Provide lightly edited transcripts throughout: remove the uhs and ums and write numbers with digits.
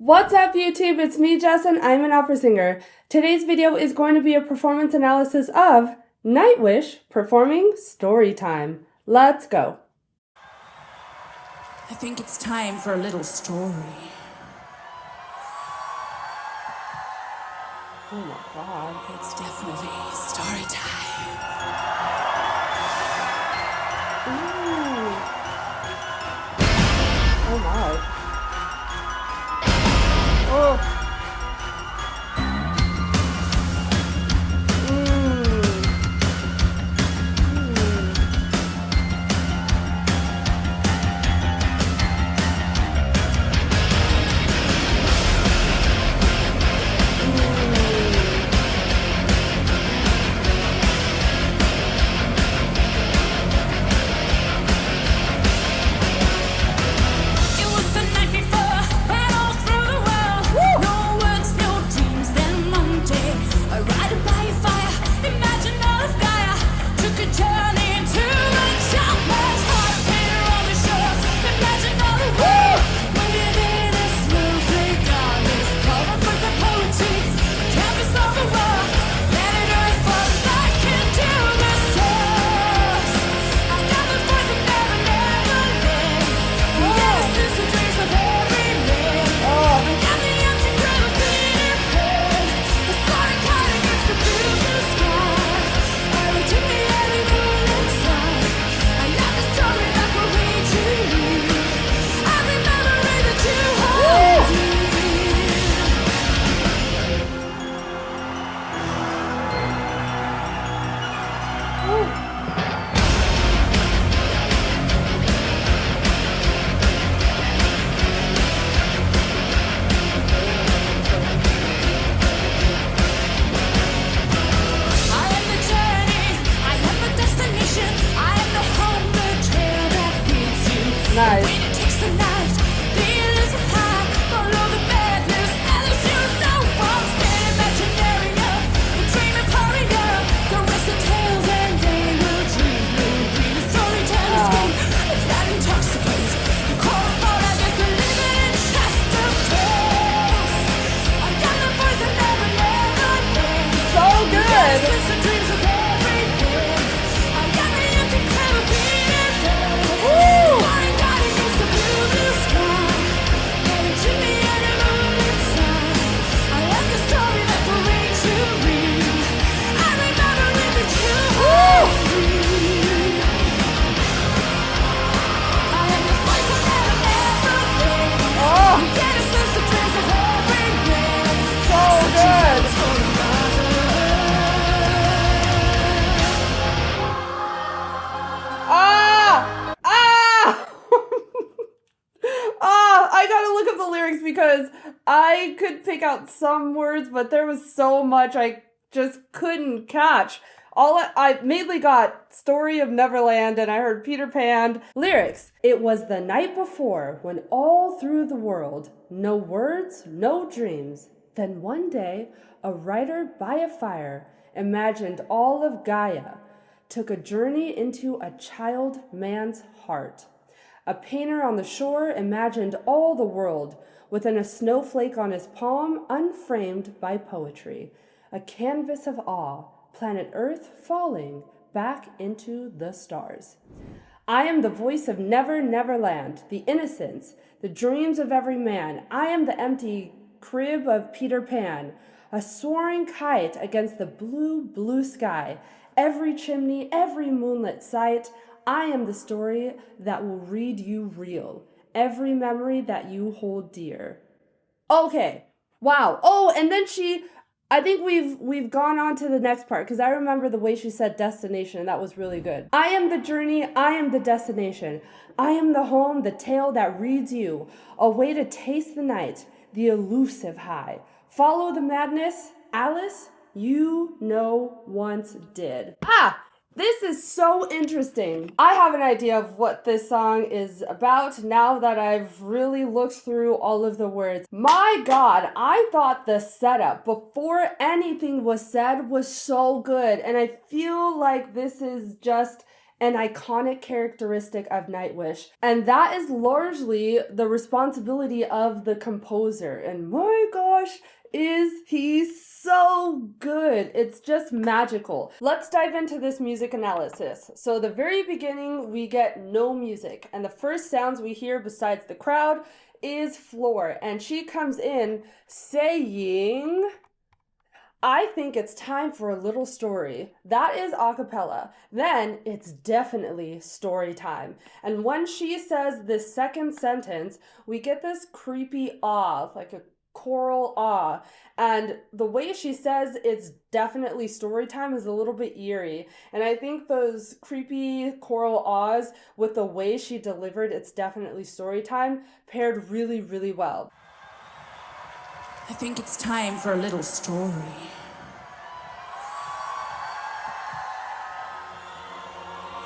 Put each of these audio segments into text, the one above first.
What's up YouTube? It's me, Jess, and I'm an opera singer. Today's video is going to be a performance analysis of Nightwish performing Storytime. Let's go. I think it's time for a little story. Oh my god. It's definitely story time. Ooh. Oh my. Oh. Nice. Because I could pick out some words, but there was so much I just couldn't catch. I mainly got Story of Neverland and I heard Peter Pan. Lyrics. It was the night before when all through the world, no words, no dreams. Then one day, a writer by a fire imagined all of Gaia, took a journey into a child man's heart. A painter on the shore imagined all the world within a snowflake on his palm, unframed by poetry. A canvas of awe, planet Earth falling back into the stars. I am the voice of Never, Neverland, the innocence, the dreams of every man. I am the empty crib of Peter Pan, a soaring kite against the blue, blue sky. Every chimney, every moonlit sight. I am the story that will read you real. Every memory that you hold dear. Okay. Wow. Oh, and then I think we've gone on to the next part because I remember the way she said destination. That was really good. I am the journey. I am the destination. I am the home, the tale that reads you. A way to taste the night, the elusive high. Follow the madness, Alice, you know once did. This is so interesting. I have an idea of what this song is about now that I've really looked through all of the words. My God, I thought the setup before anything was said was so good. And I feel like this is just an iconic characteristic of Nightwish. And that is largely the responsibility of the composer. And my gosh, is he so good. It's just magical. Let's dive into this music analysis. So the very beginning, we get no music. And the first sounds we hear besides the crowd is Floor. And she comes in saying, I think it's time for a little story. That is acapella. Then it's definitely story time. And when she says this second sentence, we get this creepy awe, like a choral awe. And the way she says it's definitely story time is a little bit eerie. And I think those creepy choral ahs with the way she delivered it's definitely story time paired really, really well. I think it's time for a little story.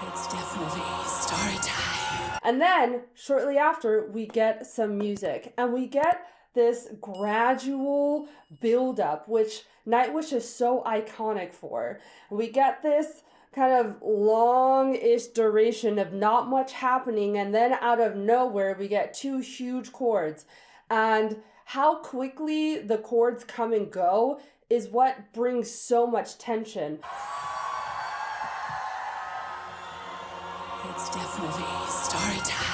It's definitely story time. And then, shortly after, we get some music. And we get this gradual build-up, which Nightwish is so iconic for. We get this kind of long-ish duration of not much happening, and then out of nowhere, we get two huge chords. And how quickly the chords come and go is what brings so much tension. It's definitely story time.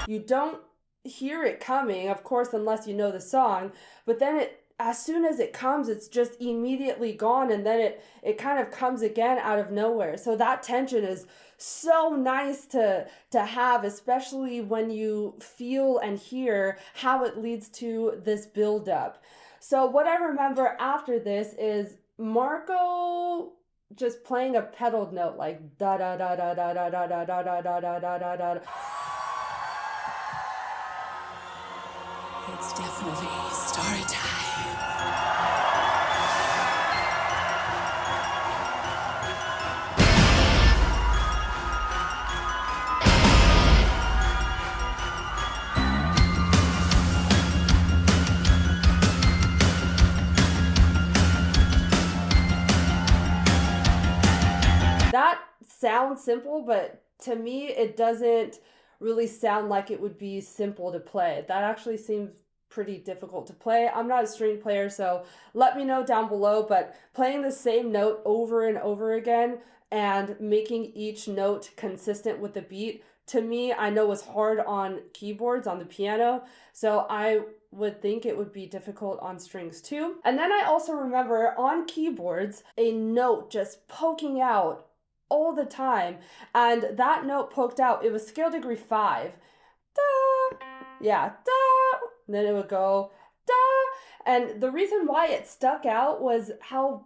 You don't hear it coming, of course, unless you know the song, but then as soon as it comes, it's just immediately gone, and then it kind of comes again out of nowhere. So that tension is so nice to have, especially when you feel and hear how it leads to this build-up. So what I remember after this is Marco just playing a pedaled note like da da da da da da da da da da da da da da. It's definitely story time. That sounds simple, but to me, it doesn't really sound like it would be simple to play. That actually seems pretty difficult to play. I'm not a string player, so let me know down below, but playing the same note over and over again and making each note consistent with the beat, to me, I know is hard on keyboards, on the piano, so I would think it would be difficult on strings too. And then I also remember on keyboards, a note just poking out all the time, and that note poked out, it was scale degree 5. Da, yeah, da, and then it would go da, and the reason why it stuck out was how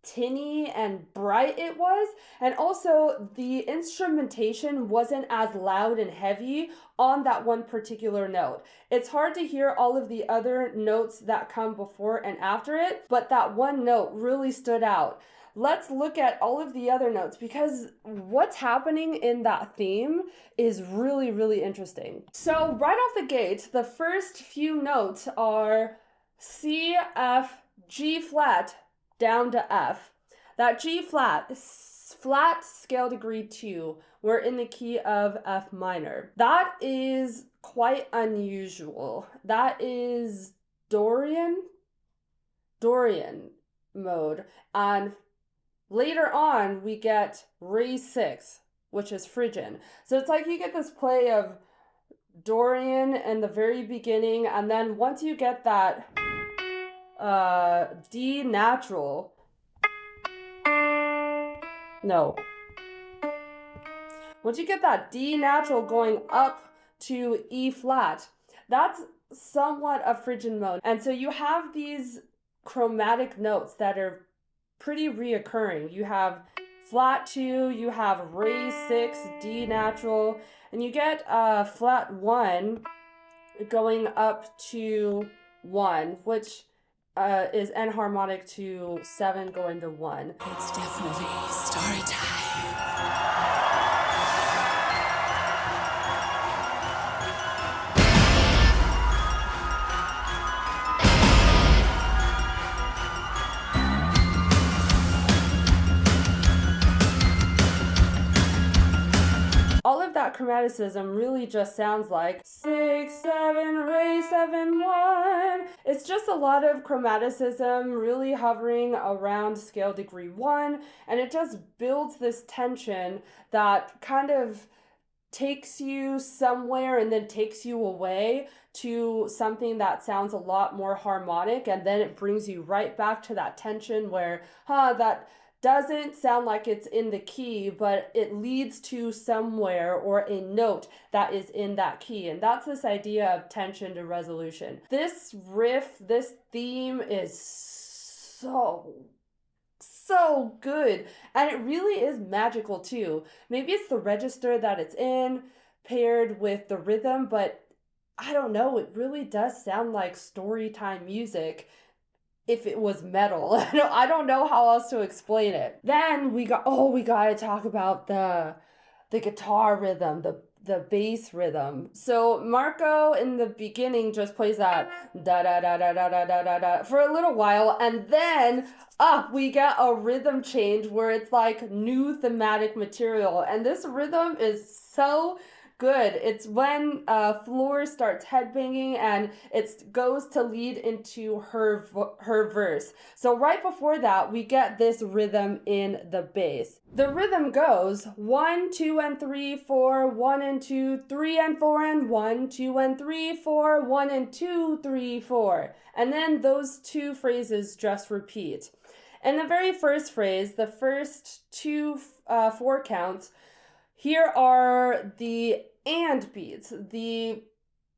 tinny and bright it was, and also the instrumentation wasn't as loud and heavy on that one particular note. It's hard to hear all of the other notes that come before and after it, but that one note really stood out. Let's look at all of the other notes because what's happening in that theme is really, really interesting. So right off the gate, the first few notes are C, F, G flat, down to F. That G flat scale degree 2, we're in the key of F minor. That is quite unusual. That is Dorian mode. And later on, we get raise 6, which is Phrygian. So it's like you get this play of Dorian in the very beginning, and then once you get that D natural, once you get that D natural going up to E flat, that's somewhat a Phrygian mode. And so you have these chromatic notes that are pretty reoccurring. You have flat 2, you have raise 6, D natural, and you get flat 1 going up to 1, which is enharmonic to 7 going to 1. It's definitely story time. chromaticism really just sounds like 6, 7, re, 7, 1. It's just a lot of chromaticism really hovering around scale degree 1, and it just builds this tension that kind of takes you somewhere and then takes you away to something that sounds a lot more harmonic, and then it brings you right back to that tension where, that doesn't sound like it's in the key, but it leads to somewhere or a note that is in that key. And that's this idea of tension to resolution. This riff, this theme is so good, and it really is magical too. Maybe it's the register that it's in paired with the rhythm, but I don't know, it really does sound like Storytime music if it was metal. I don't know how else to explain it. Then we gotta talk about the guitar rhythm, the bass rhythm. So Marco in the beginning just plays that da da da da da da da da da for a little while, and then we get a rhythm change where it's like new thematic material, and this rhythm is so good. It's when Floor starts headbanging and it goes to lead into her verse. So right before that, we get this rhythm in the bass. The rhythm goes 1, 2, and 3, 4, 1 and 2, 3 and 4, and 1, 2 and 3, 4, 1 and 2, 3, 4. And then those two phrases just repeat. In the very first phrase, the first two 4 counts, here are the and beats, the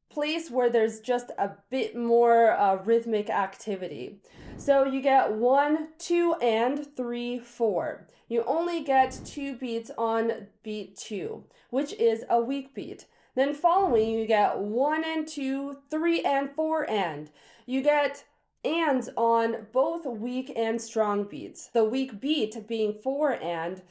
place where there's just a bit more rhythmic activity. So you get 1, 2, and 3, 4. You only get 2 beats on beat 2, which is a weak beat. Then following, you get 1 and 2, 3 and 4 and. You get ands on both weak and strong beats. The weak beat being 4 and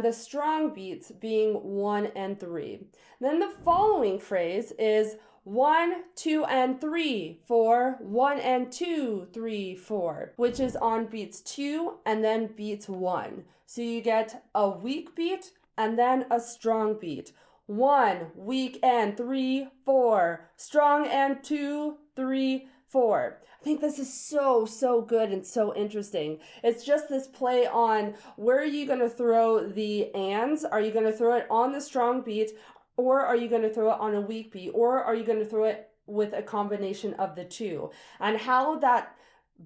the strong beats being 1 and 3. Then the following phrase is 1, 2, and 3, 4, 1 and 2, 3, 4, which is on beats 2 and then beats 1. So you get a weak beat and then a strong beat. 1, weak and 3, 4, strong and 2, 3, 4. I think this is so good and so interesting. It's just this play on where are you going to throw the ands? Are you going to throw it on the strong beat, or are you going to throw it on a weak beat, or are you going to throw it with a combination of the two? And how that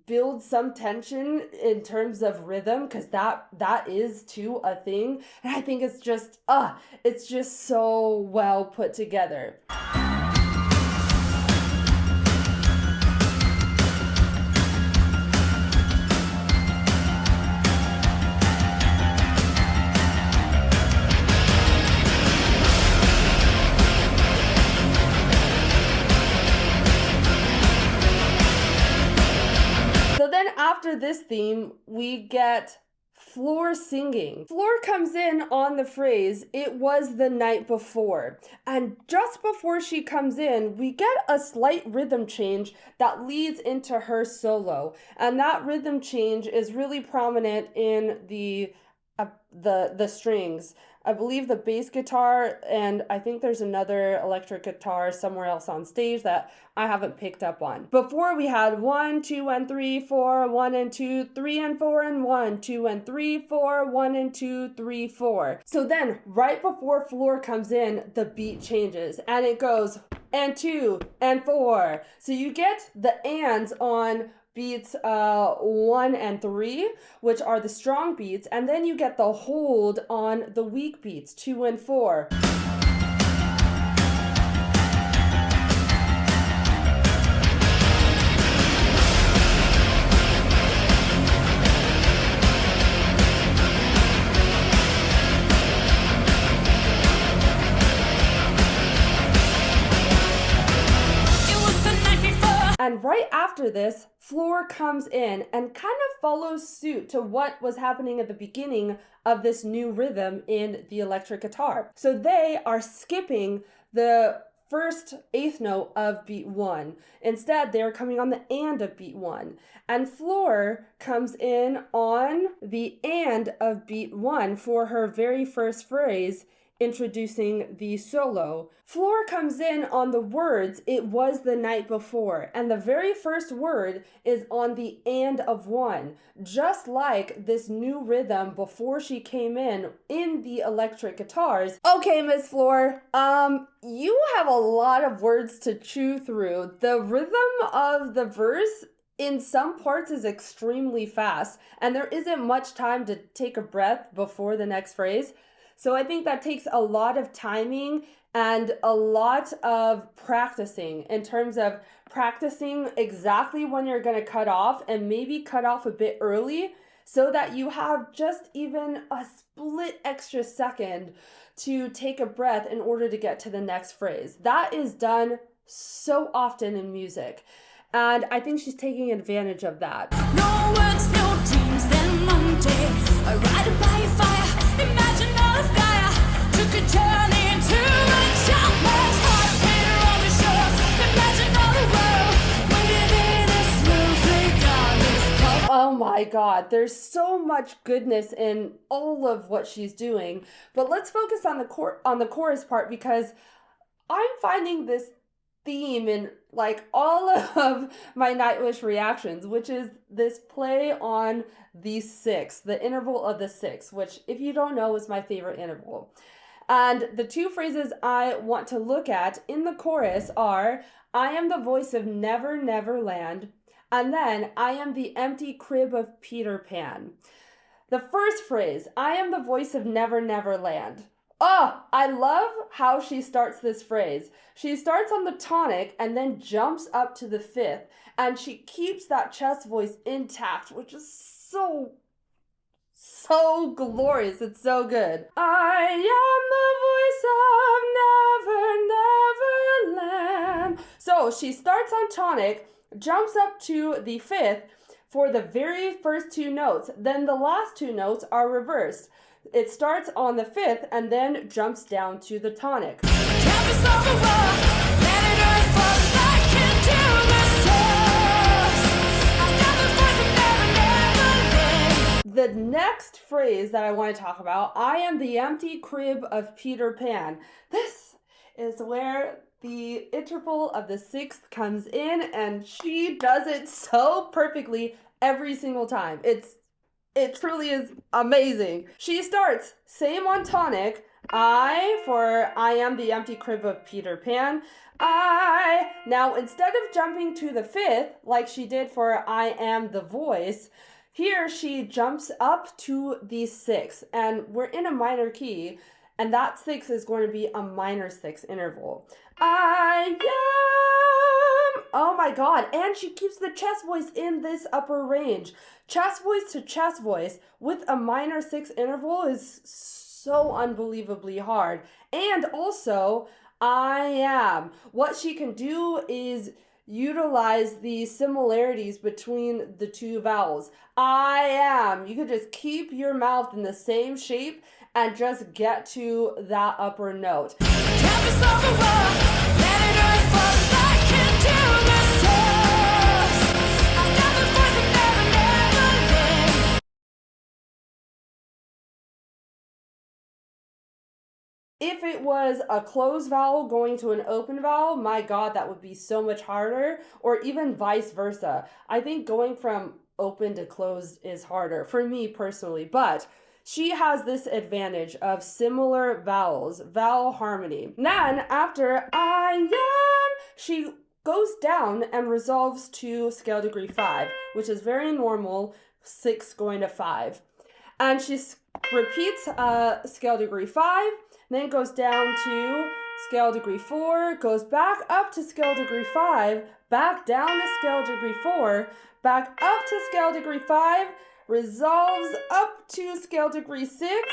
builds some tension in terms of rhythm, because that is too a thing. And I think it's just so well put together. After this theme, we get Floor singing. Floor comes in on the phrase, "It was the night before." And just before she comes in, we get a slight rhythm change that leads into her solo. And that rhythm change is really prominent in the strings. I believe the bass guitar, and I think there's another electric guitar somewhere else on stage that I haven't picked up on. Before we had 1, 2, and 3, 4, 1 and 2, 3 and 4, and 1, 2 and 3, 4, 1 and 2, 3, 4. So then, right before Floor comes in, the beat changes, and it goes and 2 and 4. So you get the ands on beats 1 and 3, which are the strong beats, and then you get the hold on the weak beats 2 and 4. And right after this, Floor comes in and kind of follows suit to what was happening at the beginning of this new rhythm in the electric guitar. So they are skipping the first eighth note of beat 1. Instead, they're coming on the and of beat 1. And Floor comes in on the and of beat 1 for her very first phrase, introducing the solo. Floor comes in on the words, "It was the night before," and the very first word is on the "and" of one, just like this new rhythm before she came in the electric guitars. Okay, Miss Floor, you have a lot of words to chew through. The rhythm of the verse in some parts is extremely fast, and there isn't much time to take a breath before the next phrase. So I think that takes a lot of timing and a lot of practicing, in terms of practicing exactly when you're going to cut off, and maybe cut off a bit early so that you have just even a split extra second to take a breath in order to get to the next phrase. That is done so often in music, and I think she's taking advantage of that. No words, no dreams, then Monday. I ride by fire, imagine all the fire. Took a journey into a childless heart. Painter on the shore, imagine all the world. Waiting in a snowflake on this cold. Oh my God, there's so much goodness in all of what she's doing. But let's focus on the chorus part, because I'm finding this theme in like all of my Nightwish reactions, which is this play on the six, the interval of the six, which, if you don't know, is my favorite interval. And the two phrases I want to look at in the chorus are, "I am the voice of Never Never Land," and then, "I am the empty crib of Peter Pan." The first phrase, "I am the voice of Never Never Land." Oh, I love how she starts this phrase. She starts on the tonic and then jumps up to the fifth, and she keeps that chest voice intact, which is so glorious. It's so good. "I am the voice of Never Never Land." So she starts on tonic, jumps up to the fifth for the very first two notes. Then the last two notes are reversed. It starts on the fifth and then jumps down to the tonic. The next phrase that I want to talk about, "I am the empty crib of Peter Pan." This is where the interval of the sixth comes in, and she does it so perfectly every single time. It truly is amazing. She starts, same on tonic, "I" for "I am the empty crib of Peter Pan." "I." Now, instead of jumping to the fifth, like she did for "I am the voice," here she jumps up to the sixth, and we're in a minor key, and that six is going to be a minor six interval. "I am." Oh my God. And she keeps the chest voice in this upper range. Chest voice to chest voice with a minor six interval is so unbelievably hard. And also, "I am." What she can do is utilize the similarities between the two vowels. "I am." You could just keep your mouth in the same shape and just get to that upper note. If it was a closed vowel going to an open vowel, my God, that would be so much harder, or even vice versa. I think going from open to closed is harder for me personally, but she has this advantage of similar vowels, vowel harmony. Then after "I am," she goes down and resolves to scale degree 5, which is very normal, 6 going to 5. And she repeats scale degree 5, then goes down to scale degree 4, goes back up to scale degree 5, back down to scale degree 4, back up to scale degree 5, resolves up to scale degree 6,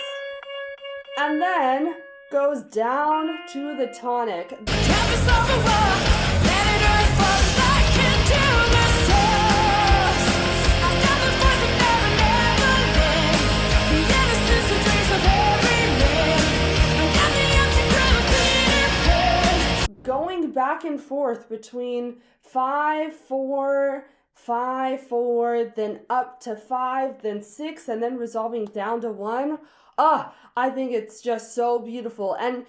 and then goes down to the tonic. Going back and forth between 5, 4, 5, 4, then up to 5, then 6, and then resolving down to 1. I think it's just so beautiful. And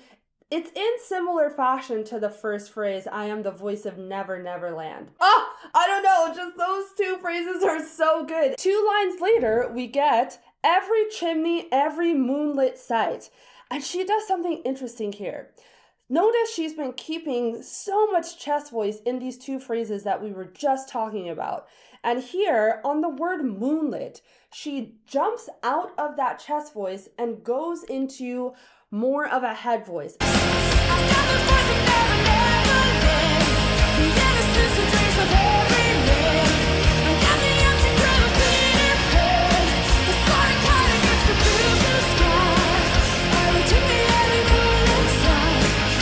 it's in similar fashion to the first phrase, I am the voice of Never Never Land. I don't know, just those two phrases are so good. 2 lines later, we get every chimney, every moonlit sight. And she does something interesting here. Notice she's been keeping so much chest voice in these 2 phrases that we were just talking about. And here, on the word moonlit, she jumps out of that chest voice and goes into more of a head voice.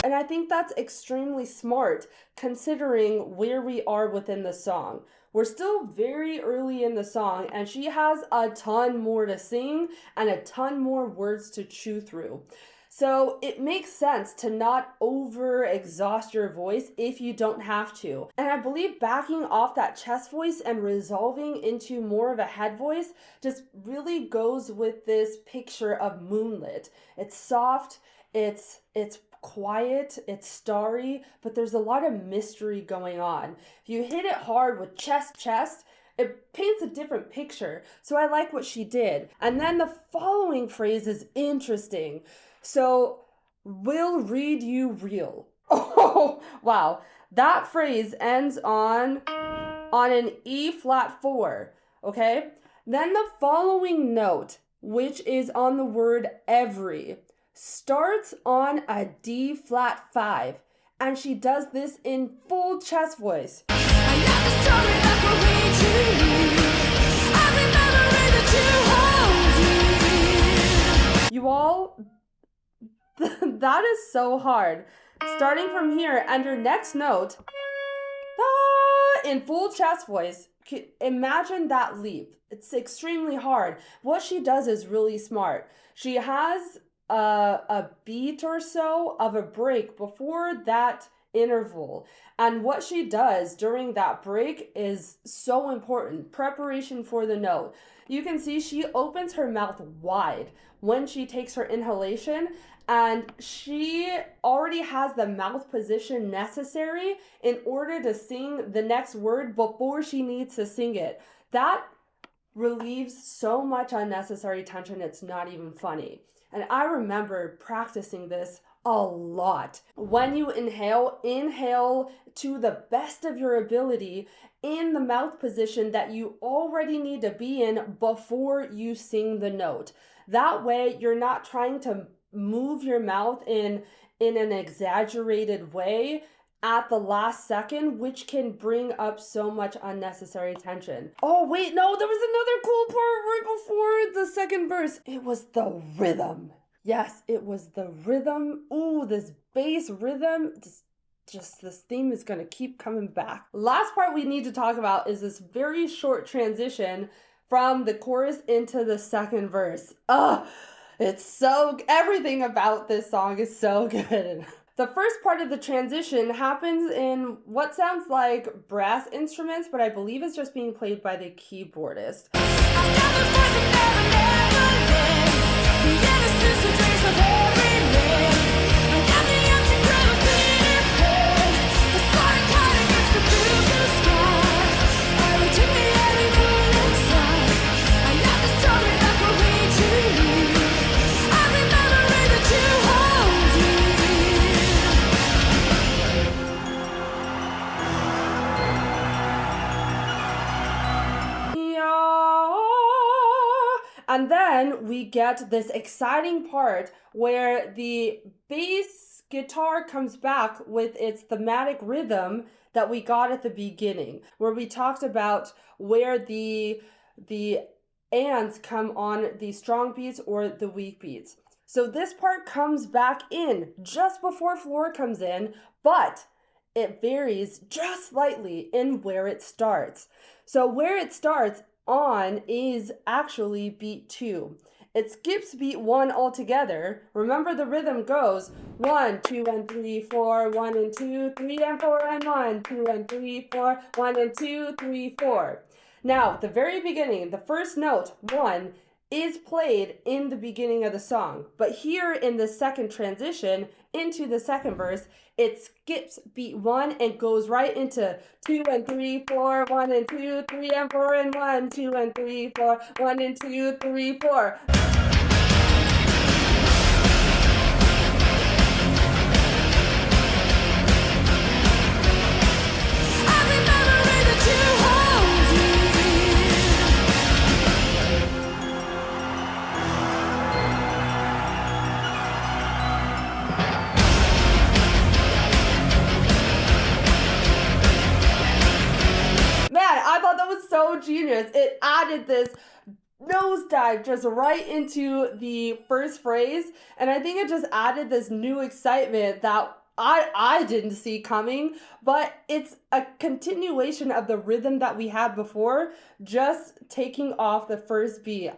And I think that's extremely smart considering where we are within the song. We're still very early in the song and she has a ton more to sing and a ton more words to chew through. So it makes sense to not over exhaust your voice if you don't have to. And I believe backing off that chest voice and resolving into more of a head voice just really goes with this picture of moonlit. It's soft, it's quiet, it's starry, but there's a lot of mystery going on. If you hit it hard with chest, it paints a different picture. So I like what she did. And then the following phrase is interesting. So, will read you real. Oh, wow. That phrase ends on an E flat 4, okay? Then the following note, which is on the word every, starts on a D flat 5, and she does this in full chest voice. I love the story that will read you. I remember it that you all, that is so hard. Starting from here, and your next note, in full chest voice. Imagine that leap. It's extremely hard. What she does is really smart. She has a beat or so of a break before that interval. And what she does during that break is so important. Preparation for the note. You can see she opens her mouth wide when she takes her inhalation, and she already has the mouth position necessary in order to sing the next word before she needs to sing it. That relieves so much unnecessary tension, it's not even funny. And I remember practicing this a lot. When you inhale to the best of your ability in the mouth position that you already need to be in before you sing the note. That way, you're not trying to move your mouth in an exaggerated way at the last second, which can bring up so much unnecessary tension. Oh wait, no, there was another cool part right before the second verse. It was the rhythm. Yes, it was the rhythm. Ooh, this bass rhythm. Just this theme is gonna keep coming back. Last part we need to talk about is this very short transition from the chorus into the second verse. It's so, everything about this song is so good. The first part of the transition happens in what sounds like brass instruments, but I believe it's just being played by the keyboardist. And then we get this exciting part where the bass guitar comes back with its thematic rhythm that we got at the beginning, where we talked about where the ands come on the strong beats or the weak beats. So this part comes back in just before floor comes in, but it varies just slightly in where it starts. So where it starts on is actually beat 2. it skips beat 1 altogether. Remember the rhythm goes 1, 2, and 3, 4, 1 and 2, 3 and 4, and 1, 2 and 3, 4, 1 and 2, 3, 4. Now, the very beginning, the first note, 1, is played in the beginning of the song. But here in the second transition into the second verse, it skips beat 1 and goes right into 2 and 3, 4, 1 and 2, 3 and 4, and 1, 2 and 3, 4, 1 and 2, 3, 4. I thought that was so genius. It added this nosedive just right into the first phrase, and I think it just added this new excitement that I didn't see coming, but it's a continuation of the rhythm that we had before, just taking off the first beat.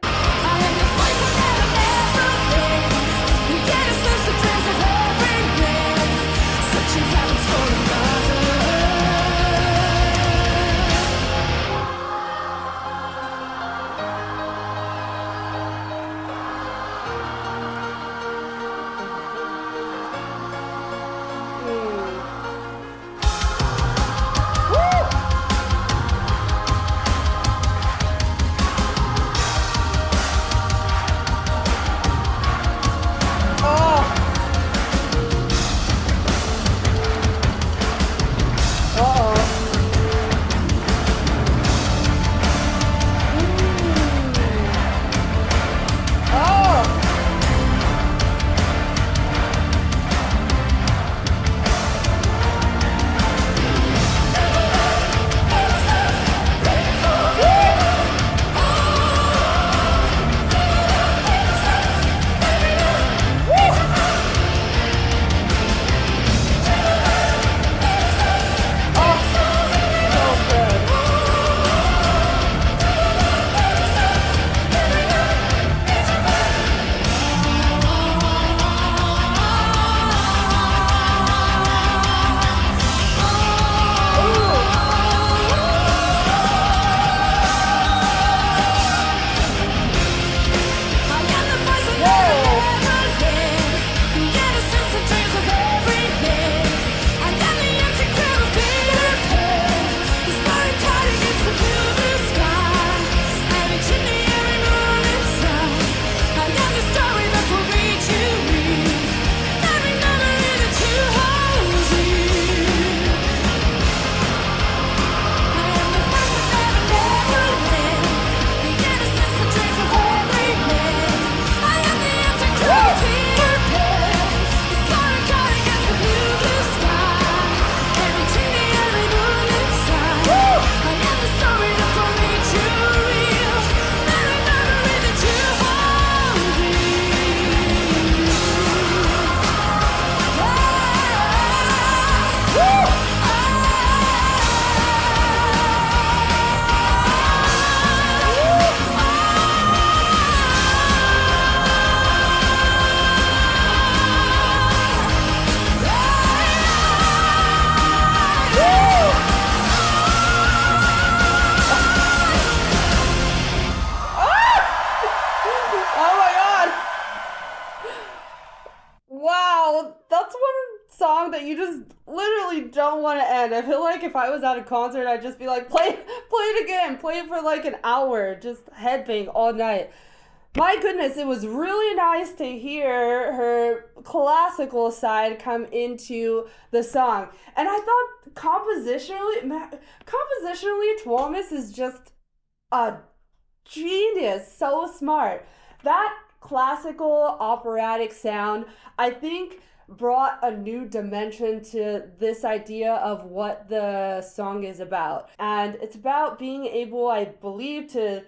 Song that you just literally don't want to end. I feel like if I was at a concert, I'd just be like, play it again, play it for like an hour, just headbang all night. My goodness, it was really nice to hear her classical side come into the song. And I thought compositionally, Thomas is just a genius, so smart. That classical operatic sound, I think, brought a new dimension to this idea of what the song is about. And it's about being able, I believe, to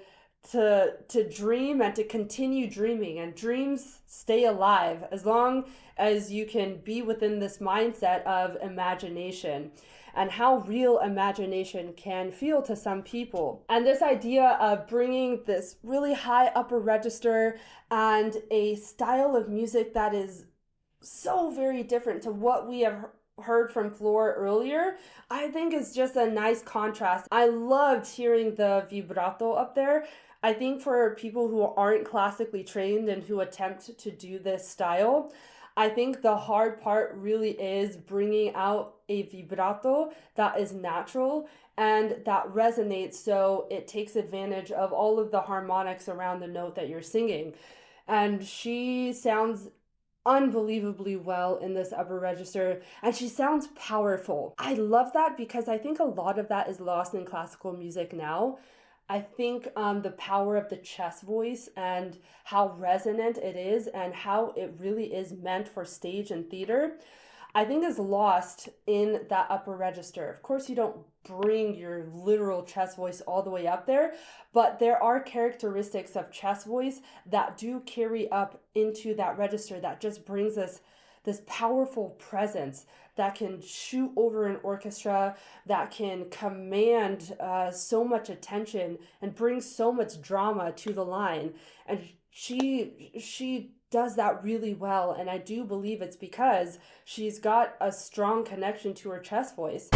to dream and to continue dreaming, and dreams stay alive as long as you can be within this mindset of imagination and how real imagination can feel to some people. And this idea of bringing this really high upper register and a style of music that is so very different to what we have heard from Floor earlier, I think is just a nice contrast. I loved hearing the vibrato up there. I think for people who aren't classically trained and who attempt to do this style, I think the hard part really is bringing out a vibrato that is natural and that resonates, so it takes advantage of all of the harmonics around the note that you're singing. And she sounds unbelievably well in this upper register, and she sounds powerful. I love that because I think a lot of that is lost in classical music now. I think the power of the chest voice and how resonant it is and how it really is meant for stage and theater, I think is lost in that upper register. Of course, you don't bring your literal chest voice all the way up there, but there are characteristics of chest voice that do carry up into that register that just brings us this powerful presence that can shoot over an orchestra, that can command so much attention and bring so much drama to the line. And she does that really well, and I do believe it's because she's got a strong connection to her chest voice.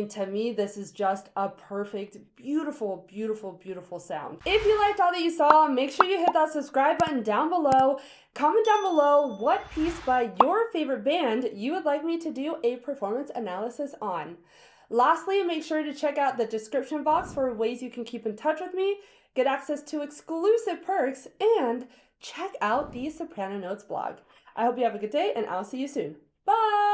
To me, this is just a perfect, beautiful, beautiful, beautiful sound. If you liked all that you saw, make sure you hit that subscribe button down below. Comment down below what piece by your favorite band you would like me to do a performance analysis on. Lastly, make sure to check out the description box for ways you can keep in touch with me, get access to exclusive perks, and check out the Soprano Notes blog. I hope you have a good day, and I'll see you soon. Bye!